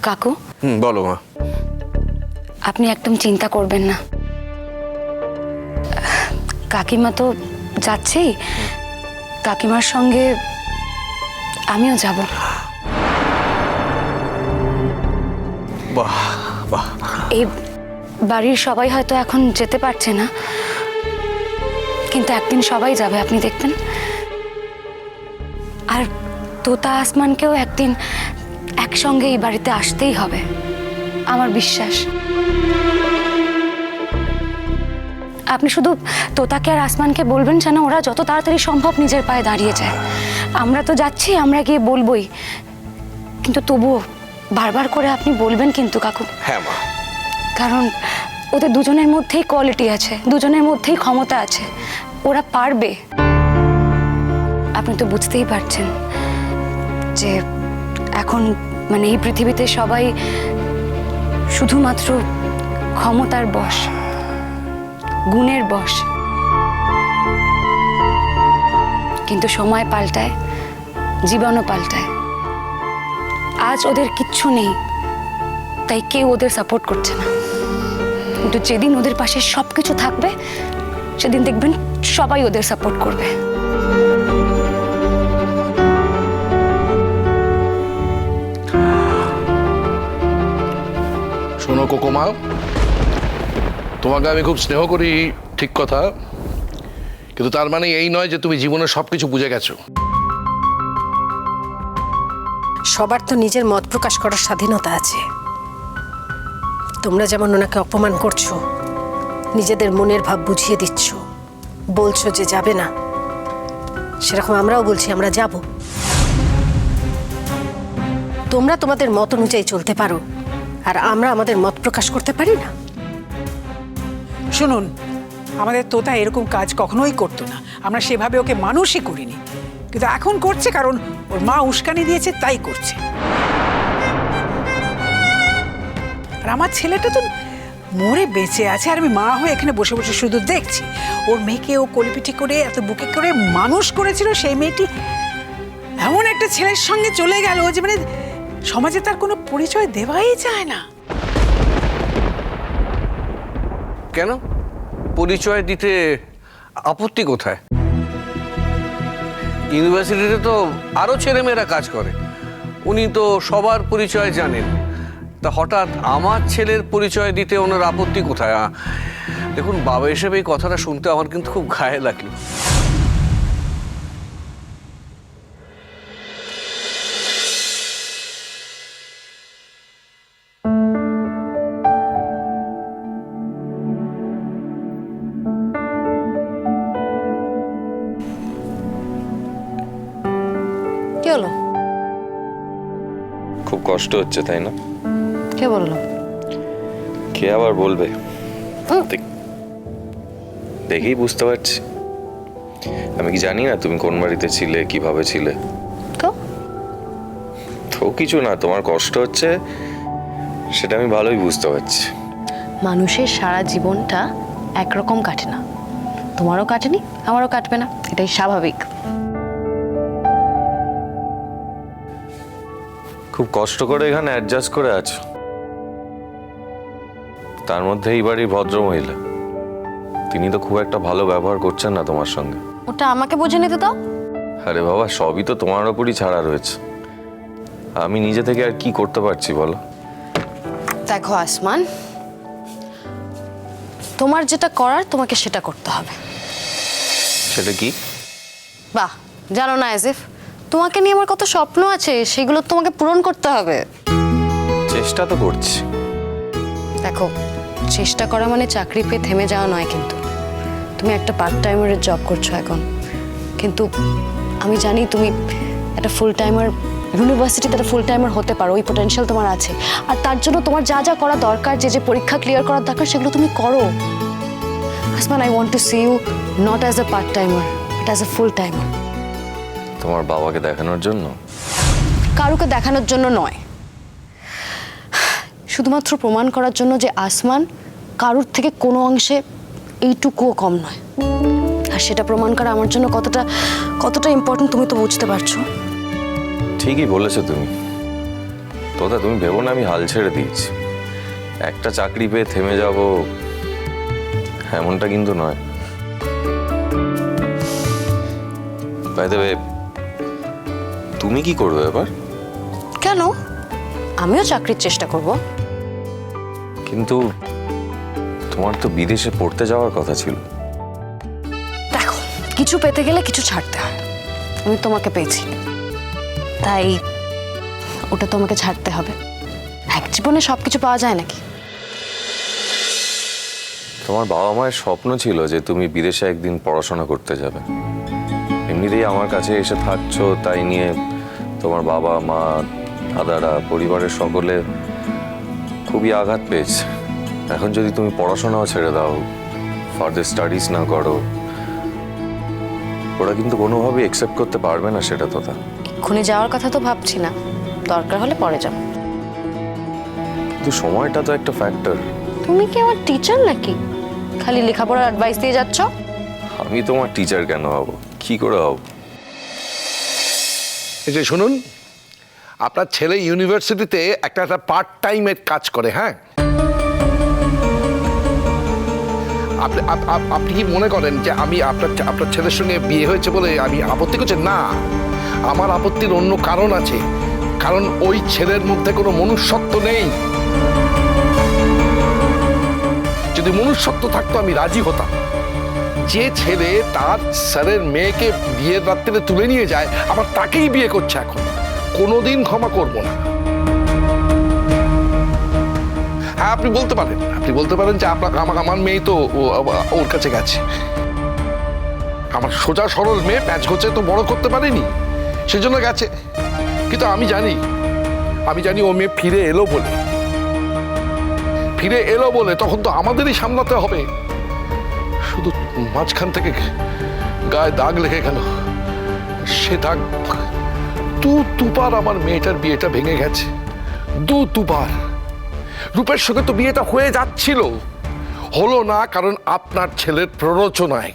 কাকু। বলো মা। আপনি একদম চিন্তা করবেন না, কাকিমা তো যাচ্ছেই, কাকিমার সঙ্গে আমিও যাব। বাহ বাহ। এই বাড়ির সবাই হয়তো এখন যেতে পারছে না, কিন্তু একদিন সবাই যাবে, আপনি দেখবেন। আর তোতা আসমানকেও একদিন একসঙ্গে এই বাড়িতে আসতেই হবে, আমার বিশ্বাস। আপনি শুধু তোতাকে আর আসমানকে বলবেন যেন ওরা যত তাড়াতাড়ি সম্ভব নিজের পায়ে দাঁড়িয়ে যায়। আমরা তো যাচ্ছি, আমরা গিয়ে বলবোই, কিন্তু তবুও বারবার করে আপনি বলবেন কিন্তু কাকু। হ্যাঁ মা। কারণ ওদের দুজনের মধ্যেই কোয়ালিটি আছে, দুজনের মধ্যেই ক্ষমতা আছে, ওরা পারবে। আপনি তো বুঝতেই পারছেন যে এখন মানে এই পৃথিবীতে সবাই শুধুমাত্র ক্ষমতার বশ, গুণের বশ। কিন্তু সময় পাল্টায়, জীবনও পাল্টায়। আজ ওদের কিচ্ছু নেই, তাই কেউ ওদের সাপোর্ট করছে না, কিন্তু যেদিন ওদের পাশে সবকিছু থাকবে সেদিন দেখবেন সবাই ওদের সাপোর্ট করবে। শোনো কোকোমা, তোমাকে আমি খুব স্নেহ করি, ঠিক কথা, কিন্তু তার মানে এই নয় যে তুমি জীবনের সবকিছু বুঝে গেছো। সবার তো নিজের মত প্রকাশ করার স্বাধীনতা আছে। তোমরা যেমন ওনাকে অপমান করছো, নিজেদের মনের ভাব বুঝিয়ে দিচ্ছ, বলছো যে যাবে না, সেরকম আমরাও বলছি আমরা যাব। তোমরা তোমাদের মত অনুযায়ী চলতে পারো, আর আমরা আমাদের মত প্রকাশ করতে পারি না। শুনুন, আমাদের তোতা এরকম কাজ কখনোই করতো না, আমরা সেভাবে ওকে মানুষই করিনি, কিন্তু এখন করছে কারণ ওর মা উস্কানি দিয়েছে তাই করছে। আর আমার ছেলেটা তো মরে বেঁচে আছে, আর আমি মা হয়ে এখানে বসে বসে শুধু দেখছি। ওর মেয়েকে ও কোলেপিঠে করে এত বুকে করে মানুষ করেছিল, সেই মেয়েটি এমন একটা ছেলের সঙ্গে চলে গেল যে মানে সমাজে তার কোনো পরিচয় দেওয়াই যায় না। কেন পরিচয় দিতে আপত্তি কোথায়? ইউনিভার্সিটিতে তো আরো ছেলেমেয়েরা কাজ করে, উনি তো সবার পরিচয় জানেন, তা হঠাৎ আমার ছেলের পরিচয় দিতে ওনার আপত্তি কোথায়? দেখুন, বাবা হিসেবে এই কথাটা শুনতে আমার কিন্তু খুব গায়ে লাগলো। কি হলো? খুব কষ্ট হচ্ছে তাই না? কে বললো? কে আবার বলবে? দেখেই বুঝতে পারছি। আমি কি জানি না তুমি কোন বাড়িতে ছিলে, কিভাবে ছিলে? তো কিছু না, তোমার কষ্ট হচ্ছে সেটা আমি ভালোই বুঝতে পারছি। মানুষের সারা জীবনটা একরকম কাটে না, তোমারও কাটেনি, আমারও কাটবে না, এটাই স্বাভাবিক। খুব কষ্ট করে এখানে অ্যাডজাস্ট করে আছো, তার মধ্যে এই বাড়ির ভদ্রমহিলা তিনি তো খুব একটা ভালো ব্যবহার করছেন না তোমার সঙ্গে। ওটা আমাকে বুঝে নিতে দাও। আরে বাবা, সবই তো তোমার ওপরই ছাড়া রয়েছে, আমি নিজে থেকে আর কি করতে পারছি বলো? দেখো আসমান, তোমার যেটা করার তোমাকে সেটা করতে হবে। সেটা কি? বাহ, জানো না এজিফ, তোমাকে নিয়ে আমার কত স্বপ্ন আছে, সেগুলো তোমাকে পূরণ করতে হবে। চেষ্টা তো করছি। দেখো, চেষ্টা করা মানে চাকরি পেয়ে থেমে যাওয়া নয়, কিন্তু তুমি একটা পার্ট টাইমারের জব করছো এখন, কিন্তু আমি জানি তুমি একটা ফুল টাইমার, ইউনিভার্সিটিতে একটা ফুল টাইমার হতে পারো, ওই পোটেনশিয়াল তোমার আছে। আর তার জন্য তোমার যা যা করা দরকার, যে যে পরীক্ষা ক্লিয়ার করার দরকার, সেগুলো তুমি করো। Asman, I want to see you not as a part timer, but as a full timer. তোমার বাবাকে দেখানোর জন্য? কারুকে দেখানোর জন্য নয়, শুধুমাত্র প্রমাণ করার জন্য যে আসমান কারুর থেকে কোনো অংশে এইটুকুও কম নয়। আর সেটা প্রমাণ করা আমার জন্য কতটা ইম্পর্টেন্ট তুমি তো বুঝতে পারছো। ঠিকই বলেছো তুমি, তোতা তুমি ভেবো না আমি হাল ছেড়ে দিয়েছি। একটা চাকরি পেয়ে থেমে যাব এমনটা কিন্তু নয়। বাই দ্য ওয়ে, তুমি কি করবে এবার? কেন? আমিও চাকরির চেষ্টা করব। কিন্তু তোমার তো বিদেশে পড়তে যাওয়ার কথা ছিল। দেখো, কিছু পেতে গেলে কিছু ছাড়তে হয়। আমি তোমাকে পেয়েছি, তাই ওটা তোমাকে ছাড়তে হবে। এক জীবনে সবকিছু পাওয়া যায় নাকি? তোমার বাবা মায়ের স্বপ্ন ছিল যে তুমি বিদেশে একদিন পড়াশোনা করতে যাবে। এমনিতেই আমার কাছে এসে থাকছো, তাই নিয়ে তোমার বাবা মা দাদারা পরিবারের সকলে খুবই আঘাত পেয়েছে। এখন যদি তুমি পড়াশোনাও ছেড়ে দাও, ফার্দার স্টাডিজ না করো, ওরা কিন্তু কোনোভাবেই অ্যাকসেপ্ট করতে পারবে না সেটা। তোতা এক্ষুনি যাওয়ার কথা তো ভাবছি না, দরকার হলে পরে যাব। কিন্তু সময়টা তো একটা ফ্যাক্টর। তুমি কি আমার টিচার নাকি খালি লেখাপড়ার অ্যাডভাইস দিয়ে যাচ্ছ? আমি তোমার টিচার কেন হব? কি করে হব? এই যে শুনুন, আপনার ছেলে ইউনিভার্সিটিতে একটা পার্ট টাইমের কাজ করে। হ্যাঁ, আপনি কি মনে করেন যে আমি আপনার ছেলের সঙ্গে বিয়ে হয়েছে বলে আমি আপত্তি করছি? না, আমার আপত্তির অন্য কারণ আছে। কারণ ওই ছেলের মধ্যে কোনো মনুষ্যত্ব নেই। যদি মনুষ্যত্ব থাকতো আমি রাজি হতাম। যে ছেলে তার স্যারের মেয়েকে বিয়ের রাত্রিতে তুলে নিয়ে যায়, আবার তাকেই বিয়ে করছে, এখন কোনোদিন ক্ষমা করব না। হ্যাঁ, আপনি বলতে পারেন যে আমার মেয়ে তো ওর কাছে গেছে। আমার সোজা সরল মেয়ে প্যাচ গোছে তো বড় করতে পারেনি, সেজন্য গেছে। কিন্তু আমি জানি ও মেয়ে ফিরে এলো বলে তখন তো আমাদেরই সামলাতে হবে। শুধু মাঝখান থেকে গায়ে দাগ লেগে গেল, সে দাগ দুবার আমার মেয়েটার বিয়েটা ভেঙে গেছে। দুবার। রূপের সঙ্গে তো বিয়েটা হয়ে যাচ্ছিল, হলো না কারণ আপনার ছেলের প্ররোচনায়।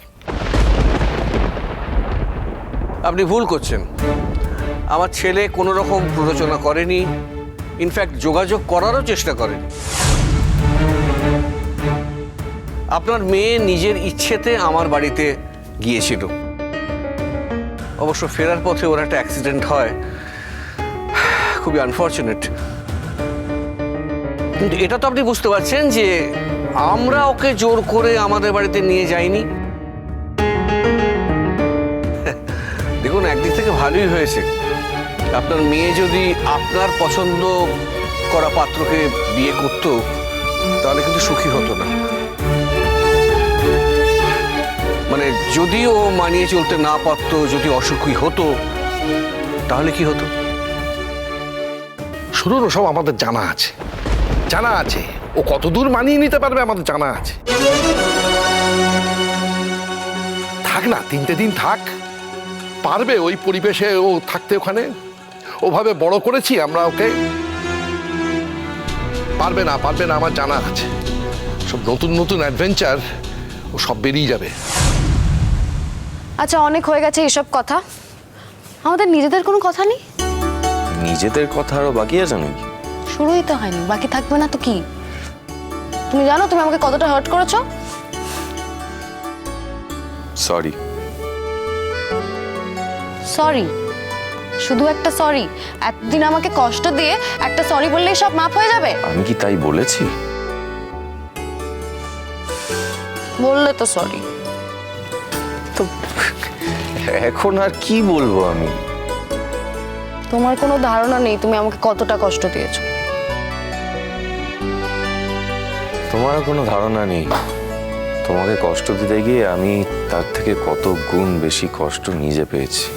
আপনি ভুল করছেন। আমার ছেলে কোনো রকম প্ররোচনা করেনি, ইনফ্যাক্ট যোগাযোগ করারও চেষ্টা করেনি। আপনার মেয়ে নিজের ইচ্ছেতে আমার বাড়িতে গিয়েছিল। অবশ্য ফেরার পথে ওর একটা অ্যাক্সিডেন্ট হয়, খুবই আনফর্চুনেট। কিন্তু এটা তো আপনি বুঝতে পারছেন যে আমরা ওকে জোর করে আমাদের বাড়িতে নিয়ে যাইনি। দেখুন, একদিক থেকে ভালোই হয়েছে। আপনার মেয়ে যদি আপনার পছন্দ করা পাত্রকে বিয়ে করতো, তাহলে কিন্তু সুখী হতো না। মানে যদি ও মানিয়ে চলতে না পারতো, যদি অসুখী হতো, তাহলে কি হতো? শুনুন, সব আমাদের জানা আছে। ও কতদূর মানিয়ে নিতে পারবে আমাদের জানা আছে। থাক না, 3টে দিন থাক, পারবে ওই পরিবেশে ও থাকতে। ওখানে ওভাবে বড় করেছি আমরা ওকে। পারবে না আমার জানা আছে। সব নতুন অ্যাডভেঞ্চার ও সব বেরিয়ে যাবে। আচ্ছা, অনেক হয়ে গেছে এসব কথা। আমাদের নিজেদের কোনো কথা নেই? নিজেদের কথা আরো বাকি আছে নাকি? শুরুই তো হয়নি, বাকি থাকবে না তো কি? তুমি জানো তুমি আমাকে কতটা হার্ট করেছো? সরি। সরি? শুধু একটা সরি? এতদিন আমাকে কষ্ট দিয়ে একটা সরি বললেই সব মাফ হয়ে যাবে? আমি কি তাই বলেছি? বললে তো সরি। তো এখন আর কি বলবো আমি? তোমার কোনো ধারণা নেই তুমি আমাকে কতটা কষ্ট দিয়েছো। তোমারও কোনো ধারণা নেই তোমাকে কষ্ট দিতে গিয়ে আমি তার থেকে কত গুণ বেশি কষ্ট নিজে পেয়েছি।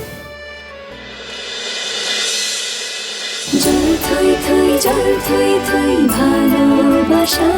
জল থই থই ভালোবাসা